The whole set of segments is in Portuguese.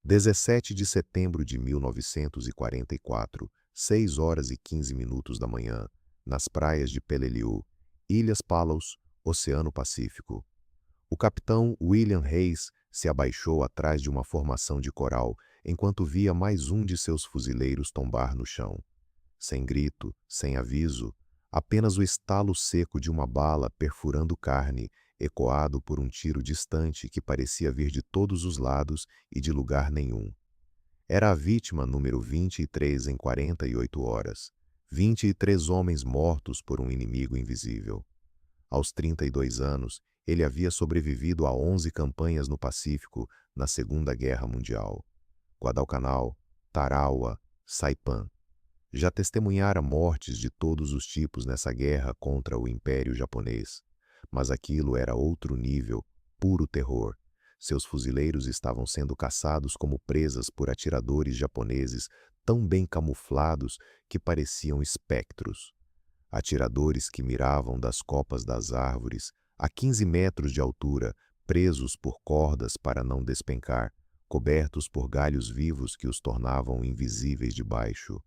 17 de setembro de 1944, 6 horas e 15 minutos da manhã, nas praias de Peleliu, Ilhas Palau, Oceano Pacífico. O capitão William Hayes se abaixou atrás de uma formação de coral enquanto via mais um de seus fuzileiros tombar no chão. Sem grito, sem aviso, apenas o estalo seco de uma bala perfurando carne, ecoado por um tiro distante que parecia vir de todos os lados e de lugar nenhum. Era a vítima número 23 em 48 horas. 23 homens mortos por um inimigo invisível. Aos 32 anos, ele havia sobrevivido a 11 campanhas no Pacífico na Segunda Guerra Mundial. Guadalcanal, Tarawa, Saipan. Já testemunhara mortes de todos os tipos nessa guerra contra o Império Japonês. Mas aquilo era outro nível, puro terror. Seus fuzileiros estavam sendo caçados como presas por atiradores japoneses tão bem camuflados que pareciam espectros. Atiradores que miravam das copas das árvores, a 15 metros de altura, presos por cordas para não despencar, cobertos por galhos vivos que os tornavam invisíveis de baixo.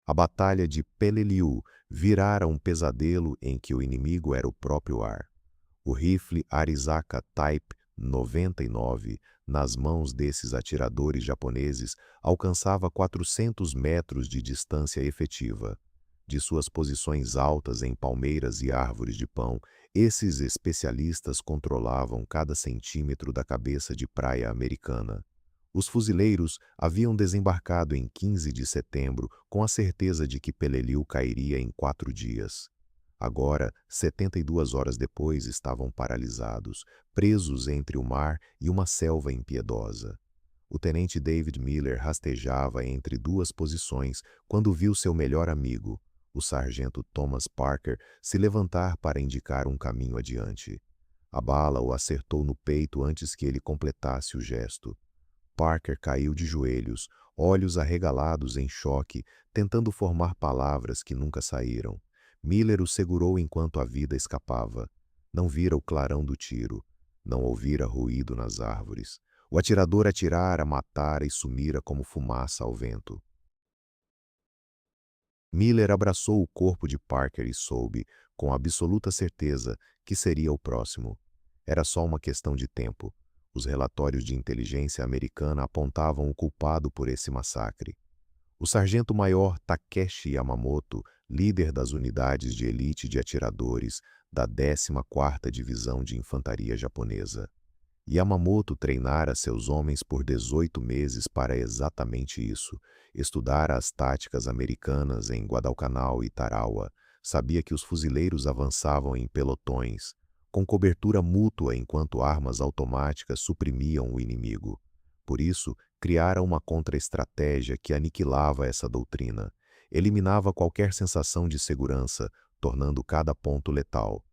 A Batalha de Peleliu virara um pesadelo em que o inimigo era o próprio ar. O rifle Arizaka Type 99, nas mãos desses atiradores japoneses, alcançava 400 metros de distância efetiva. De suas posições altas em palmeiras e árvores de pão, esses especialistas controlavam cada centímetro da cabeça de praia americana. Os fuzileiros haviam desembarcado em 15 de setembro com a certeza de que Peleliu cairia em 4 dias. Agora, 72 horas depois, estavam paralisados, presos entre o mar e uma selva impiedosa. O tenente David Miller rastejava entre duas posições quando viu seu melhor amigo, o sargento Thomas Parker, se levantar para indicar um caminho adiante. A bala o acertou no peito antes que ele completasse o gesto. Parker caiu de joelhos, olhos arregalados em choque, tentando formar palavras que nunca saíram. Miller o segurou enquanto a vida escapava. Não vira o clarão do tiro. Não ouvira ruído nas árvores. O atirador atirara, matara e sumira como fumaça ao vento. Miller abraçou o corpo de Parker e soube, com absoluta certeza, que seria o próximo. Era só uma questão de tempo. Os relatórios de inteligência americana apontavam o culpado por esse massacre. O sargento-maior Takeshi Yamamoto, líder das unidades de elite de atiradores da 14ª Divisão de Infantaria Japonesa. Yamamoto treinara seus homens por 18 meses para exatamente isso. Estudara as táticas americanas em Guadalcanal e Tarawa. Sabia que os fuzileiros avançavam em pelotões, com cobertura mútua enquanto armas automáticas suprimiam o inimigo. Por isso, criara uma contra-estratégia que aniquilava essa doutrina. Eliminava qualquer sensação de segurança, tornando cada ponto letal.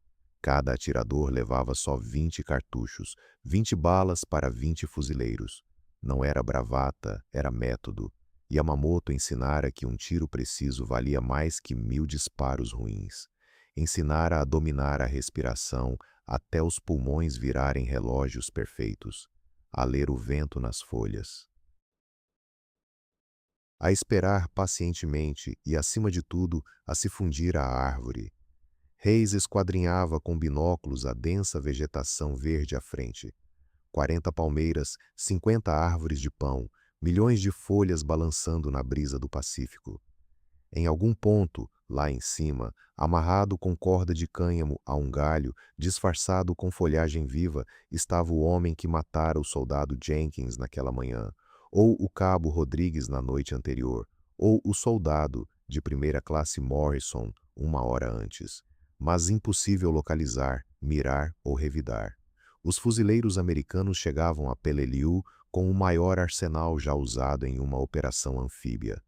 Cada atirador levava só 20 cartuchos, 20 balas para 20 fuzileiros. Não era bravata, era método. Yamamoto ensinara que um tiro preciso valia mais que 1000 disparos ruins. Ensinara a dominar a respiração até os pulmões virarem relógios perfeitos. A ler o vento nas folhas. A esperar pacientemente e, acima de tudo, a se fundir à árvore. Reis esquadrinhava com binóculos a densa vegetação verde à frente. 40 palmeiras, 50 árvores de pão, milhões de folhas balançando na brisa do Pacífico. Em algum ponto, lá em cima, amarrado com corda de cânhamo a um galho, disfarçado com folhagem viva, estava o homem que matara o soldado Jenkins naquela manhã, ou o cabo Rodrigues na noite anterior, ou o soldado de primeira classe Morrison uma hora antes. Mas impossível localizar, mirar ou revidar. Os fuzileiros americanos chegavam a Peleliu com o maior arsenal já usado em uma operação anfíbia.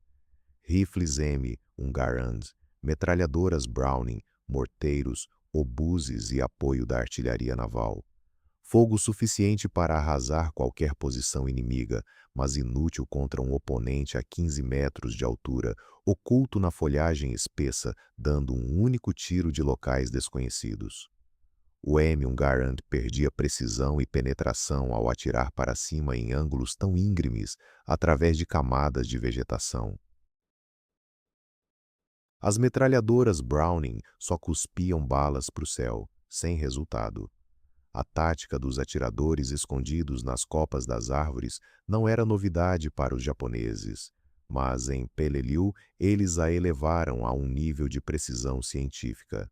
Rifles M, Garand, metralhadoras Browning, morteiros, obuses e apoio da artilharia naval. Fogo suficiente para arrasar qualquer posição inimiga, mas inútil contra um oponente a 15 metros de altura, oculto na folhagem espessa, dando um único tiro de locais desconhecidos. O M1 Garand perdia precisão e penetração ao atirar para cima em ângulos tão íngremes através de camadas de vegetação. As metralhadoras Browning só cuspiam balas para o céu, sem resultado. A tática dos atiradores escondidos nas copas das árvores não era novidade para os japoneses, mas em Peleliu eles a elevaram a um nível de precisão científica.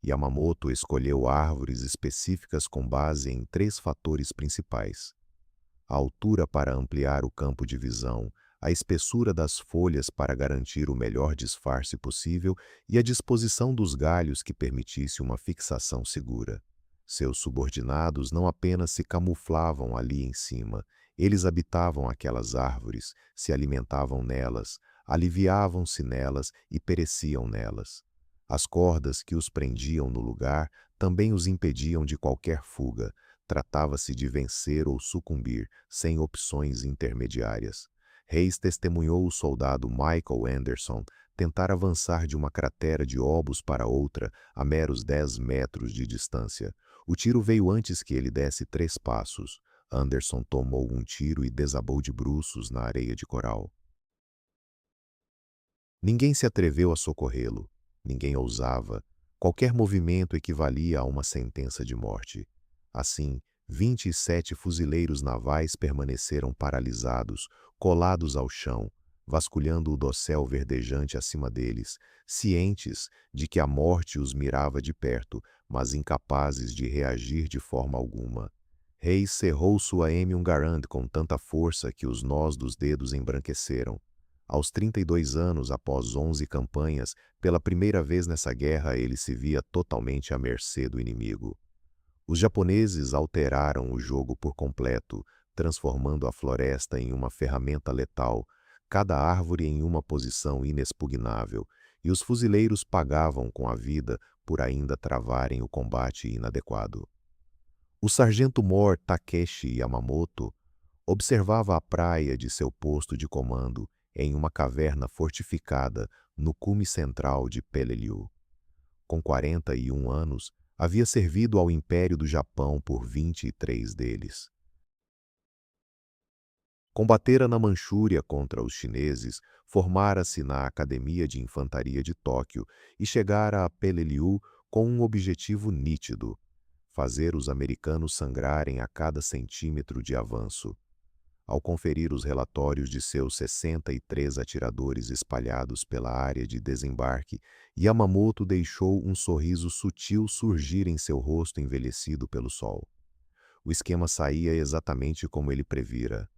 Yamamoto escolheu árvores específicas com base em 3 fatores principais: a altura para ampliar o campo de visão, a espessura das folhas para garantir o melhor disfarce possível e a disposição dos galhos que permitisse uma fixação segura. Seus subordinados não apenas se camuflavam ali em cima, eles habitavam aquelas árvores, se alimentavam nelas, aliviavam-se nelas e pereciam nelas. As cordas que os prendiam no lugar também os impediam de qualquer fuga. Tratava-se de vencer ou sucumbir, sem opções intermediárias. Reis testemunhou o soldado Michael Anderson tentar avançar de uma cratera de obus para outra a meros 10 metros de distância. O tiro veio antes que ele desse 3 passos. Anderson tomou um tiro e desabou de bruços na areia de coral. Ninguém se atreveu a socorrê-lo. Ninguém ousava. Qualquer movimento equivalia a uma sentença de morte. Assim, 27 fuzileiros navais permaneceram paralisados, colados ao chão, vasculhando o dossel verdejante acima deles, cientes de que a morte os mirava de perto, mas incapazes de reagir de forma alguma. Reis cerrou sua M1 Garand com tanta força que os nós dos dedos embranqueceram. Aos 32 anos, após 11 campanhas, pela primeira vez nessa guerra ele se via totalmente à mercê do inimigo. Os japoneses alteraram o jogo por completo, transformando a floresta em uma ferramenta letal, cada árvore em uma posição inexpugnável, e os fuzileiros pagavam com a vida por ainda travarem o combate inadequado. O sargento-mor Takeshi Yamamoto observava a praia de seu posto de comando em uma caverna fortificada no cume central de Peleliu. Com 41 anos, havia servido ao Império do Japão por 23 deles. Combatera na Manchúria contra os chineses, formara-se na Academia de Infantaria de Tóquio e chegara a Peleliu com um objetivo nítido: fazer os americanos sangrarem a cada centímetro de avanço. Ao conferir os relatórios de seus 63 atiradores espalhados pela área de desembarque, Yamamoto deixou um sorriso sutil surgir em seu rosto envelhecido pelo sol. O esquema saía exatamente como ele previra.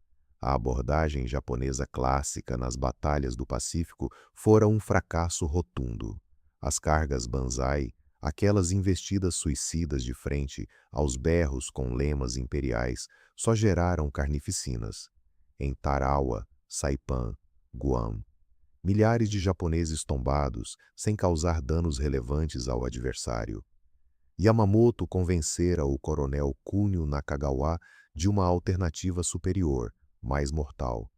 A abordagem japonesa clássica nas batalhas do Pacífico fora um fracasso rotundo. As cargas Banzai, aquelas investidas suicidas de frente, aos berros com lemas imperiais, só geraram carnificinas. Em Tarawa, Saipan, Guam, milhares de japoneses tombados, sem causar danos relevantes ao adversário. Yamamoto convencera o coronel Kunio Nakagawa de uma alternativa superior, mais mortal.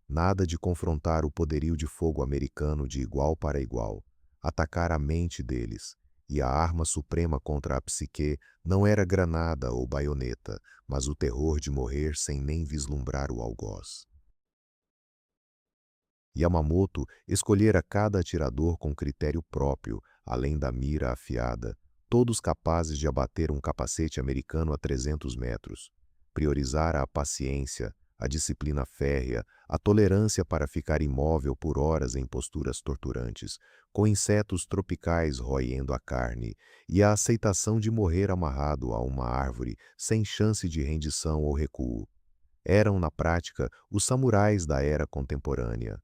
Nada de confrontar o poderio de fogo americano de igual para igual, atacar a mente deles. E a arma suprema contra a psique não era granada ou baioneta, mas o terror de morrer sem nem vislumbrar o algoz. Yamamoto escolhera cada atirador com critério próprio, além da mira afiada, todos capazes de abater um capacete americano a 300 metros. Priorizara a paciência, a disciplina férrea, a tolerância para ficar imóvel por horas em posturas torturantes, com insetos tropicais roendo a carne, e a aceitação de morrer amarrado a uma árvore sem chance de rendição ou recuo. Eram, na prática, os samurais da era contemporânea.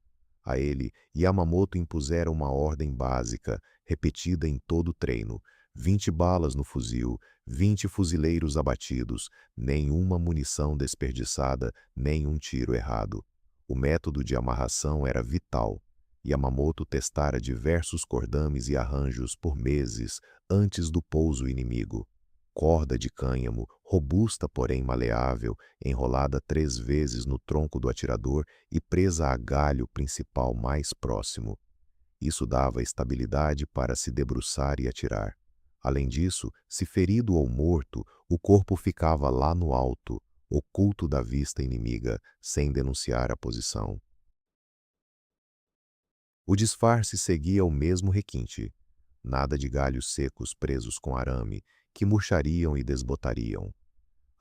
A ele, Yamamoto impusera uma ordem básica, repetida em todo o treino: 20 balas no fuzil, 20 fuzileiros abatidos, nenhuma munição desperdiçada, nem um tiro errado. O método de amarração era vital. Yamamoto testara diversos cordames e arranjos por meses antes do pouso inimigo. Corda de cânhamo, robusta porém maleável, enrolada 3 vezes no tronco do atirador e presa a galho principal mais próximo. Isso dava estabilidade para se debruçar e atirar. Além disso, se ferido ou morto, o corpo ficava lá no alto, oculto da vista inimiga, sem denunciar a posição. O disfarce seguia o mesmo requinte. Nada de galhos secos presos com arame, que murchariam e desbotariam.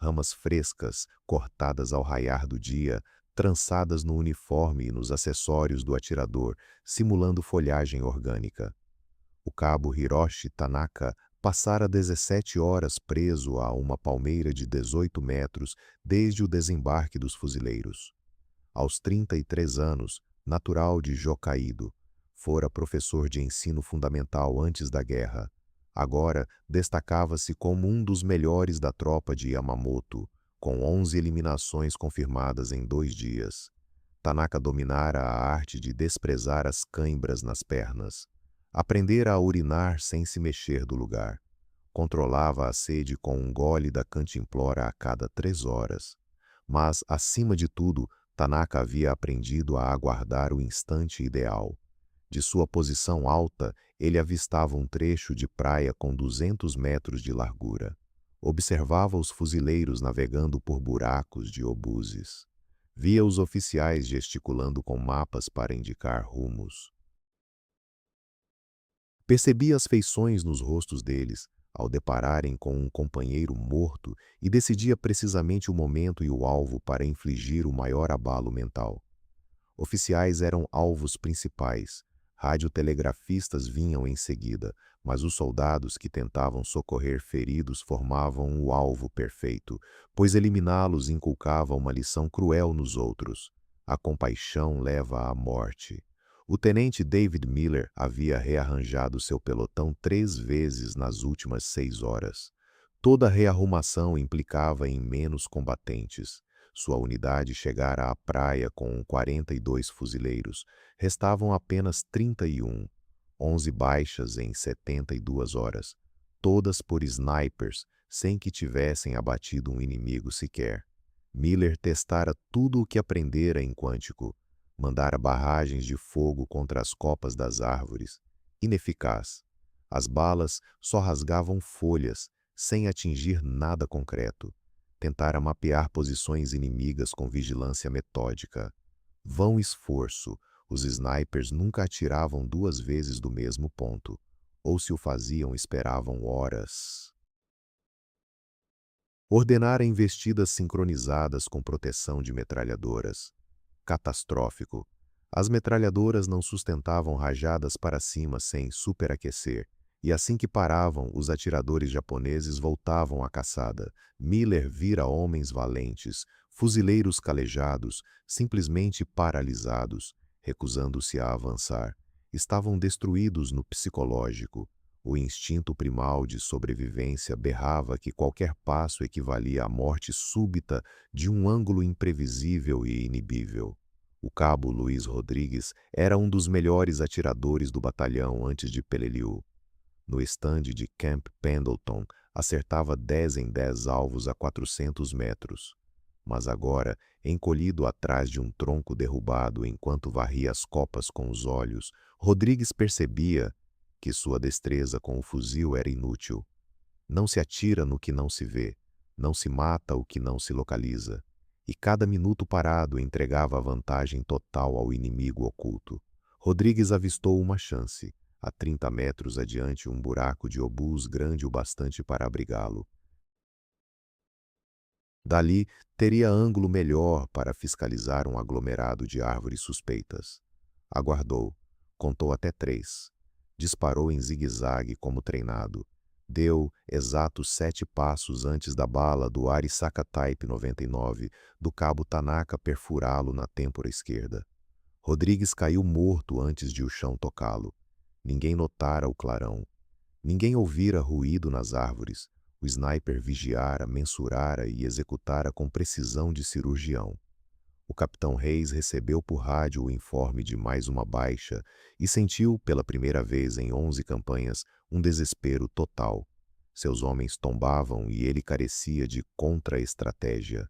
Ramas frescas, cortadas ao raiar do dia, trançadas no uniforme e nos acessórios do atirador, simulando folhagem orgânica. O cabo Hiroshi Tanaka passara 17 horas preso a uma palmeira de 18 metros desde o desembarque dos fuzileiros. Aos 33 anos, natural de Hokkaido, fora professor de ensino fundamental antes da guerra. Agora, destacava-se como um dos melhores da tropa de Yamamoto, com 11 eliminações confirmadas em 2 dias. Tanaka dominara a arte de desprezar as cãibras nas pernas. Aprendera a urinar sem se mexer do lugar. Controlava a sede com um gole da cantimplora a cada 3 horas. Mas, acima de tudo, Tanaka havia aprendido a aguardar o instante ideal. De sua posição alta, ele avistava um trecho de praia com 200 metros de largura. Observava os fuzileiros navegando por buracos de obuses. Via os oficiais gesticulando com mapas para indicar rumos. Percebia as feições nos rostos deles, ao depararem com um companheiro morto, e decidia precisamente o momento e o alvo para infligir o maior abalo mental. Oficiais eram alvos principais. Radiotelegrafistas vinham em seguida, mas os soldados que tentavam socorrer feridos formavam o alvo perfeito, pois eliminá-los inculcava uma lição cruel nos outros. A compaixão leva à morte. O tenente David Miller havia rearranjado seu pelotão 3 vezes nas últimas 6 horas. Toda rearrumação implicava em menos combatentes. Sua unidade chegara à praia com 42 fuzileiros. Restavam apenas 31, 11 baixas em 72 horas, todas por snipers, sem que tivessem abatido um inimigo sequer. Miller testara tudo o que aprendera em Quântico. Mandara barragens de fogo contra as copas das árvores. Ineficaz. As balas só rasgavam folhas, sem atingir nada concreto. Tentara mapear posições inimigas com vigilância metódica. Vão esforço. Os snipers nunca atiravam 2 vezes do mesmo ponto. Ou se o faziam, esperavam horas. Ordenara investidas sincronizadas com proteção de metralhadoras. Catastrófico. As metralhadoras não sustentavam rajadas para cima sem superaquecer, e assim que paravam, os atiradores japoneses voltavam à caçada. Miller vira homens valentes, fuzileiros calejados, simplesmente paralisados, recusando-se a avançar. Estavam destruídos no psicológico. O instinto primal de sobrevivência berrava que qualquer passo equivalia à morte súbita de um ângulo imprevisível e inibível. O cabo Luiz Rodrigues era um dos melhores atiradores do batalhão antes de Peleliu. No estande de Camp Pendleton, acertava 10 em 10 alvos a 400 metros. Mas agora, encolhido atrás de um tronco derrubado enquanto varria as copas com os olhos, Rodrigues percebia que sua destreza com o fuzil era inútil. Não se atira no que não se vê, não se mata o que não se localiza. E cada minuto parado entregava a vantagem total ao inimigo oculto. Rodrigues avistou uma chance. A 30 metros adiante, um buraco de obus grande o bastante para abrigá-lo. Dali, teria ângulo melhor para fiscalizar um aglomerado de árvores suspeitas. Aguardou. Contou até 3. Disparou em zigue-zague como treinado. Deu exatos 7 passos antes da bala do Arisaka Type 99 do cabo Tanaka perfurá-lo na têmpora esquerda. Rodrigues caiu morto antes de o chão tocá-lo. Ninguém notara o clarão. Ninguém ouvira ruído nas árvores. O sniper vigiara, mensurara e executara com precisão de cirurgião. O capitão Reis recebeu por rádio o informe de mais uma baixa e sentiu, pela primeira vez em 11 campanhas, um desespero total. Seus homens tombavam e ele carecia de contra-estratégia.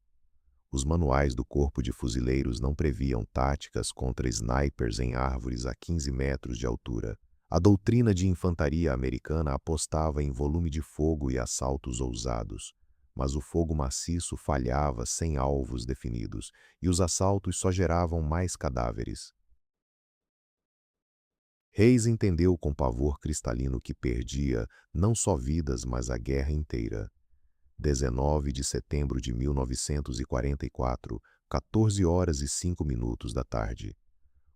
Os manuais do corpo de fuzileiros não previam táticas contra snipers em árvores a 15 metros de altura. A doutrina de infantaria americana apostava em volume de fogo e assaltos ousados, mas o fogo maciço falhava sem alvos definidos, e os assaltos só geravam mais cadáveres. Reis entendeu com pavor cristalino que perdia não só vidas, mas a guerra inteira. 19 de setembro de 1944, 14 horas e 5 minutos da tarde.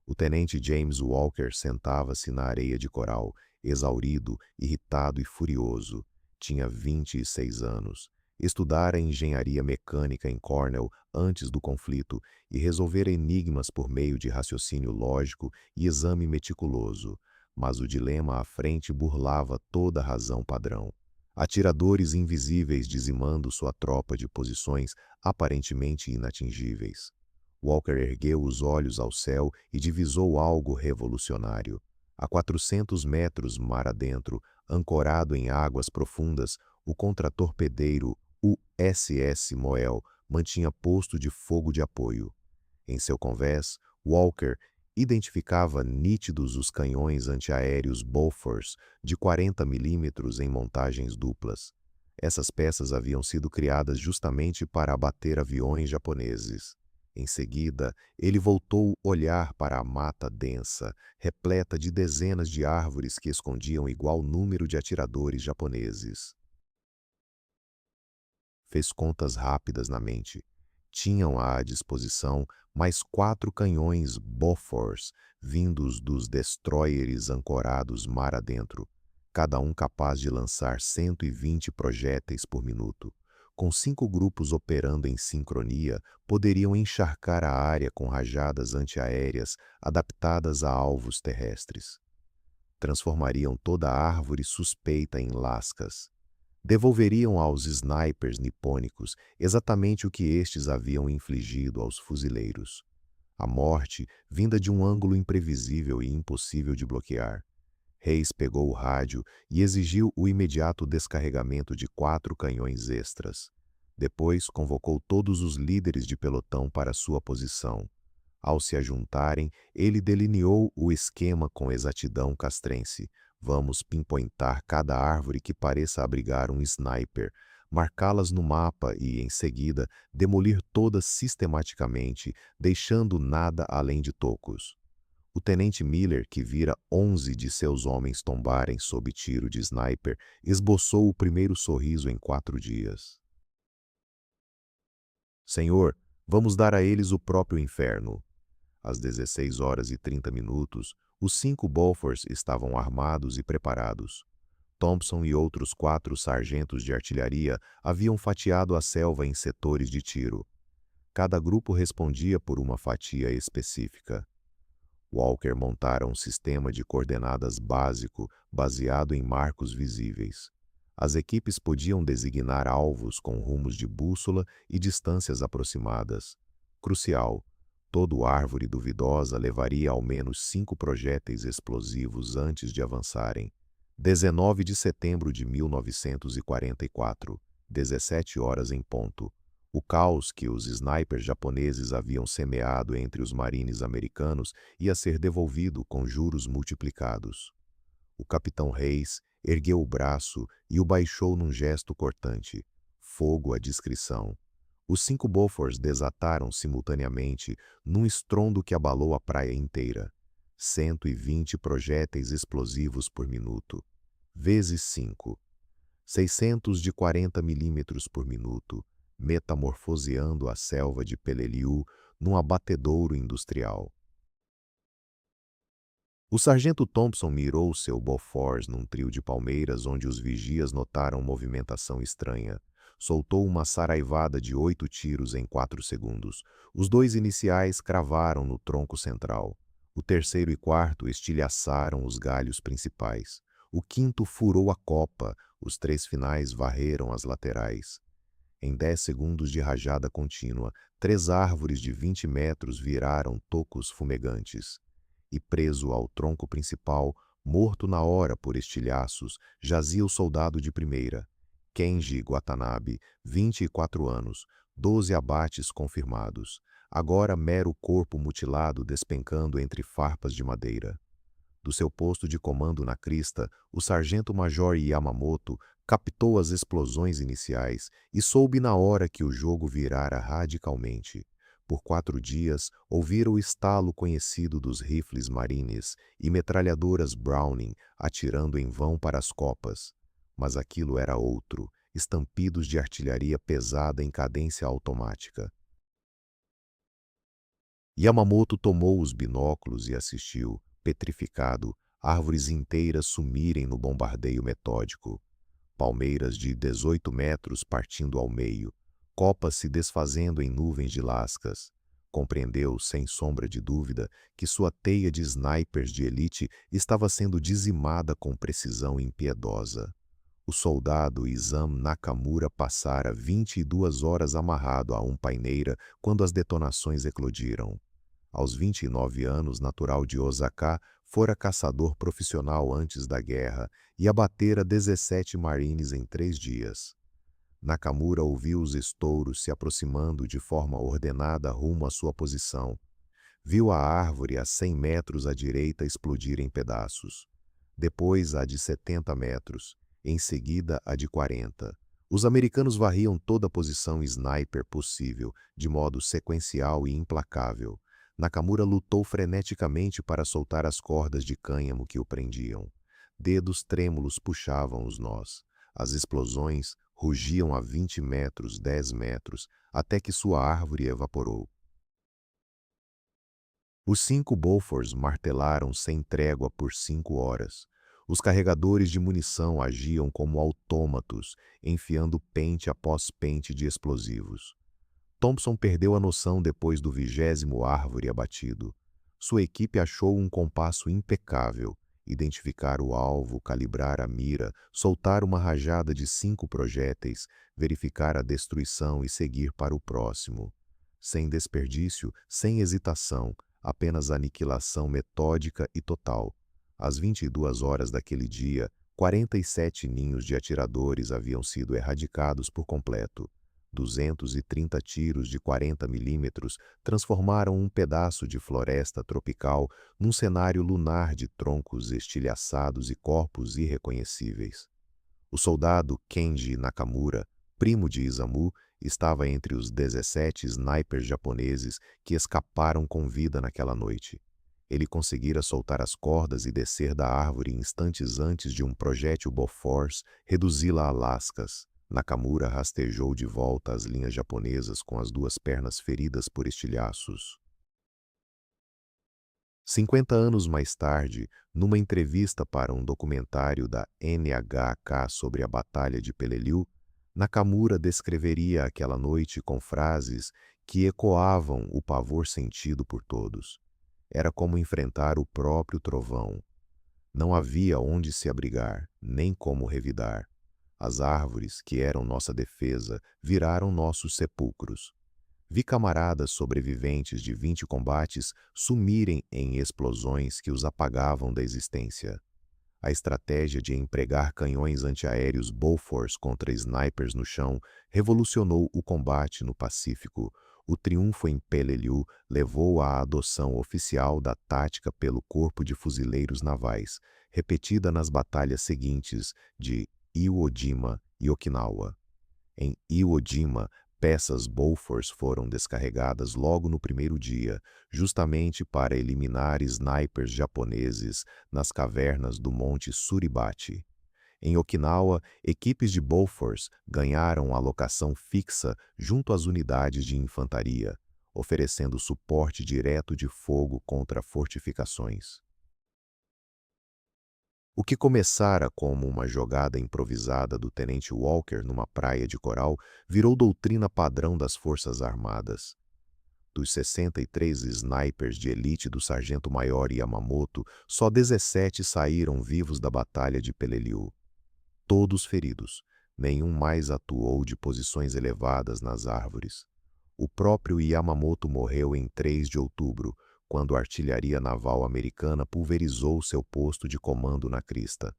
O tenente James Walker sentava-se na areia de coral, exaurido, irritado e furioso. Tinha 26 anos. Estudara engenharia mecânica em Cornell antes do conflito e resolvera enigmas por meio de raciocínio lógico e exame meticuloso. Mas o dilema à frente burlava toda a razão padrão. Atiradores invisíveis dizimando sua tropa de posições aparentemente inatingíveis. Walker ergueu os olhos ao céu e divisou algo revolucionário. A 400 metros mar adentro, ancorado em águas profundas, o contratorpedeiro USS Moel mantinha posto de fogo de apoio. Em seu convés, Walker identificava nítidos os canhões antiaéreos Bofors de 40 milímetros em montagens duplas. Essas peças haviam sido criadas justamente para abater aviões japoneses. Em seguida, ele voltou olhar para a mata densa, repleta de dezenas de árvores que escondiam igual número de atiradores japoneses. Fez contas rápidas na mente. Tinham à disposição mais 4 canhões Bofors vindos dos destroyers ancorados mar adentro, cada um capaz de lançar 120 projéteis por minuto. Com 5 grupos operando em sincronia, poderiam encharcar a área com rajadas antiaéreas adaptadas a alvos terrestres. Transformariam toda a árvore suspeita em lascas. Devolveriam aos snipers nipônicos exatamente o que estes haviam infligido aos fuzileiros. A morte vinda de um ângulo imprevisível e impossível de bloquear. Reis pegou o rádio e exigiu o imediato descarregamento de 4 canhões extras. Depois convocou todos os líderes de pelotão para sua posição. Ao se ajuntarem, ele delineou o esquema com exatidão castrense. Vamos pinpointar cada árvore que pareça abrigar um sniper, marcá-las no mapa e, em seguida, demolir todas sistematicamente, deixando nada além de tocos. O tenente Miller, que vira 11 de seus homens tombarem sob tiro de sniper, esboçou o primeiro sorriso em 4 dias. Senhor, vamos dar a eles o próprio inferno. Às 16 horas e 30 minutos, os 5 Bofors estavam armados e preparados. Thompson e outros 4 sargentos de artilharia haviam fatiado a selva em setores de tiro. Cada grupo respondia por uma fatia específica. Walker montara um sistema de coordenadas básico baseado em marcos visíveis. As equipes podiam designar alvos com rumos de bússola e distâncias aproximadas. Crucial, toda árvore duvidosa levaria ao menos 5 projéteis explosivos antes de avançarem. 19 de setembro de 1944, 17 horas em ponto. O caos que os snipers japoneses haviam semeado entre os marines americanos ia ser devolvido com juros multiplicados. O capitão Reis ergueu o braço e o baixou num gesto cortante. Fogo à discrição. Os 5 Bofors desataram simultaneamente num estrondo que abalou a praia inteira. 120 projéteis explosivos por minuto. Vezes 5. 600 de 40 milímetros por minuto, metamorfoseando a selva de Peleliu num abatedouro industrial. O sargento Thompson mirou seu Bofors num trio de palmeiras onde os vigias notaram movimentação estranha. Soltou uma saraivada de 8 tiros em 4 segundos. Os 2 iniciais cravaram no tronco central. O terceiro e quarto estilhaçaram os galhos principais. O quinto furou a copa, os 3 finais varreram as laterais. Em 10 segundos de rajada contínua, 3 árvores de 20 metros viraram tocos fumegantes. E preso ao tronco principal, morto na hora por estilhaços, jazia o soldado de primeira. Kenji Watanabe, 24 anos, 12 abates confirmados. Agora mero corpo mutilado despencando entre farpas de madeira. Do seu posto de comando na crista, o sargento-major Yamamoto captou as explosões iniciais e soube na hora que o jogo virara radicalmente. Por 4 dias, ouvira o estalo conhecido dos rifles Marines e metralhadoras Browning atirando em vão para as copas. Mas aquilo era outro, estampidos de artilharia pesada em cadência automática. Yamamoto tomou os binóculos e assistiu, petrificado, árvores inteiras sumirem no bombardeio metódico. Palmeiras de 18 metros partindo ao meio, copas se desfazendo em nuvens de lascas. Compreendeu, sem sombra de dúvida, que sua teia de snipers de elite estava sendo dizimada com precisão impiedosa. O soldado Isamu Nakamura passara 22 horas amarrado a um paineira quando as detonações eclodiram. Aos 29 anos, natural de Osaka, fora caçador profissional antes da guerra e abatera 17 marines em 3 dias. Nakamura ouviu os estouros se aproximando de forma ordenada rumo à sua posição. Viu a árvore a 100 metros à direita explodir em pedaços. Depois a de 70 metros. Em seguida a de 40. Os americanos varriam toda a posição sniper possível, de modo sequencial e implacável. Nakamura lutou freneticamente para soltar as cordas de cânhamo que o prendiam. Dedos trêmulos puxavam os nós. As explosões rugiam a 20 metros, 10 metros, até que sua árvore evaporou. Os 5 Bofors martelaram sem trégua por 5 horas. Os carregadores de munição agiam como autômatos, enfiando pente após pente de explosivos. Thompson perdeu a noção depois do 20º árvore abatido. Sua equipe achou um compasso impecável, identificar o alvo, calibrar a mira, soltar uma rajada de 5 projéteis, verificar a destruição e seguir para o próximo. Sem desperdício, sem hesitação, apenas aniquilação metódica e total. Às 22 horas daquele dia, 47 ninhos de atiradores haviam sido erradicados por completo. 230 tiros de 40 milímetros transformaram um pedaço de floresta tropical num cenário lunar de troncos estilhaçados e corpos irreconhecíveis. O soldado Kenji Nakamura, primo de Isamu, estava entre os 17 snipers japoneses que escaparam com vida naquela noite. Ele conseguira soltar as cordas e descer da árvore instantes antes de um projétil Bofors reduzi-la a lascas. Nakamura rastejou de volta às linhas japonesas com as 2 pernas feridas por estilhaços. 50 anos mais tarde, numa entrevista para um documentário da NHK sobre a Batalha de Peleliu, Nakamura descreveria aquela noite com frases que ecoavam o pavor sentido por todos. Era como enfrentar o próprio trovão. Não havia onde se abrigar, nem como revidar. As árvores, que eram nossa defesa, viraram nossos sepulcros. Vi camaradas sobreviventes de 20 combates sumirem em explosões que os apagavam da existência. A estratégia de empregar canhões antiaéreos Bofors contra snipers no chão revolucionou o combate no Pacífico. O triunfo em Peleliu levou à adoção oficial da tática pelo Corpo de Fuzileiros Navais, repetida nas batalhas seguintes de Iwo Jima e Okinawa. Em Iwo Jima, peças Bofors foram descarregadas logo no primeiro dia, justamente para eliminar snipers japoneses nas cavernas do Monte Suribachi. Em Okinawa, equipes de Bofors ganharam alocação fixa junto às unidades de infantaria, oferecendo suporte direto de fogo contra fortificações. O que começara como uma jogada improvisada do tenente Walker numa praia de coral virou doutrina padrão das Forças Armadas. Dos 63 snipers de elite do sargento-maior Yamamoto, só 17 saíram vivos da Batalha de Peleliu. Todos feridos, nenhum mais atuou de posições elevadas nas árvores. O próprio Yamamoto morreu em 3 de outubro, quando a artilharia naval americana pulverizou seu posto de comando na crista.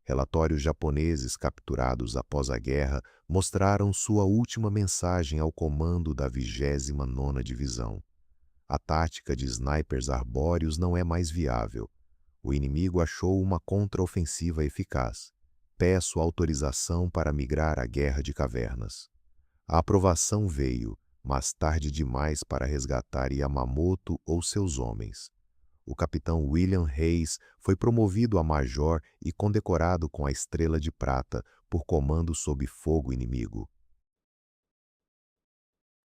Relatórios japoneses capturados após a guerra mostraram sua última mensagem ao comando da 29ª Divisão. A tática de snipers arbóreos não é mais viável. O inimigo achou uma contraofensiva eficaz. Peço autorização para migrar à Guerra de Cavernas. A aprovação veio, mas tarde demais para resgatar Yamamoto ou seus homens. O capitão William Hayes foi promovido a major e condecorado com a Estrela de Prata por comando sob fogo inimigo.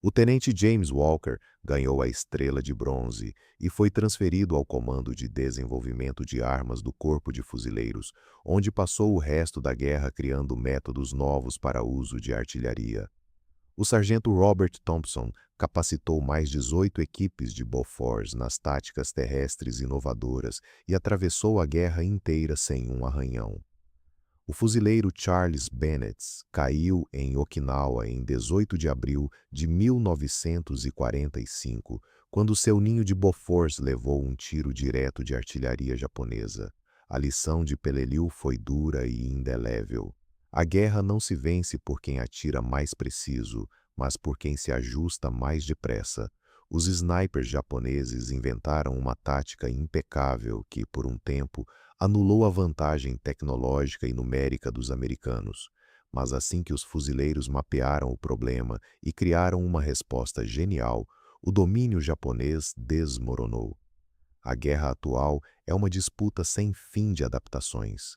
O tenente James Walker ganhou a Estrela de Bronze e foi transferido ao comando de desenvolvimento de armas do Corpo de Fuzileiros, onde passou o resto da guerra criando métodos novos para uso de artilharia. O sargento Robert Thompson capacitou mais 18 equipes de Bofors nas táticas terrestres inovadoras e atravessou a guerra inteira sem um arranhão. O fuzileiro Charles Bennett caiu em Okinawa em 18 de abril de 1945, quando seu ninho de Bofors levou um tiro direto de artilharia japonesa. A lição de Peleliu foi dura e indelével. A guerra não se vence por quem atira mais preciso, mas por quem se ajusta mais depressa. Os snipers japoneses inventaram uma tática impecável que, por um tempo, anulou a vantagem tecnológica e numérica dos americanos. Mas assim que os fuzileiros mapearam o problema e criaram uma resposta genial, o domínio japonês desmoronou. A guerra atual é uma disputa sem fim de adaptações.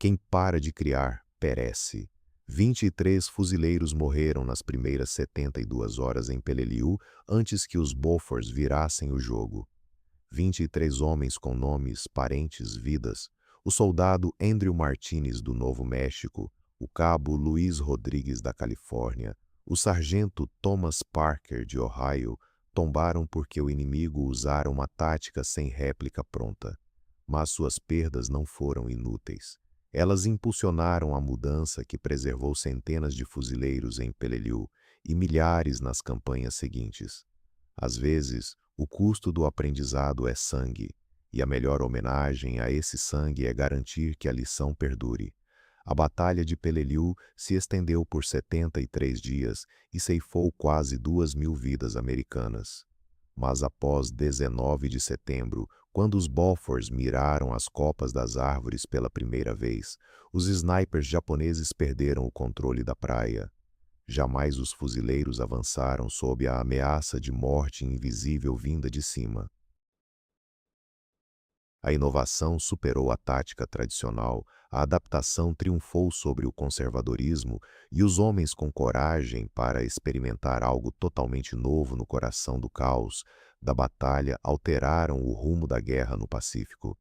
Quem para de criar, perece. 23 fuzileiros morreram nas primeiras 72 horas em Peleliu antes que os Bofors virassem o jogo. 23 homens com nomes, parentes, vidas. O soldado Andrew Martinez do Novo México, o cabo Luiz Rodrigues da Califórnia, o sargento Thomas Parker de Ohio, tombaram porque o inimigo usara uma tática sem réplica pronta. Mas suas perdas não foram inúteis. Elas impulsionaram a mudança que preservou centenas de fuzileiros em Peleliu e milhares nas campanhas seguintes. Às vezes, o custo do aprendizado é sangue, e a melhor homenagem a esse sangue é garantir que a lição perdure. A Batalha de Peleliu se estendeu por 73 dias e ceifou quase 2.000 vidas americanas. Mas após 19 de setembro, quando os Bofors miraram as copas das árvores pela primeira vez, os snipers japoneses perderam o controle da praia. Jamais os fuzileiros avançaram sob a ameaça de morte invisível vinda de cima. A inovação superou a tática tradicional, a adaptação triunfou sobre o conservadorismo e os homens com coragem para experimentar algo totalmente novo no coração do caos da batalha alteraram o rumo da guerra no Pacífico.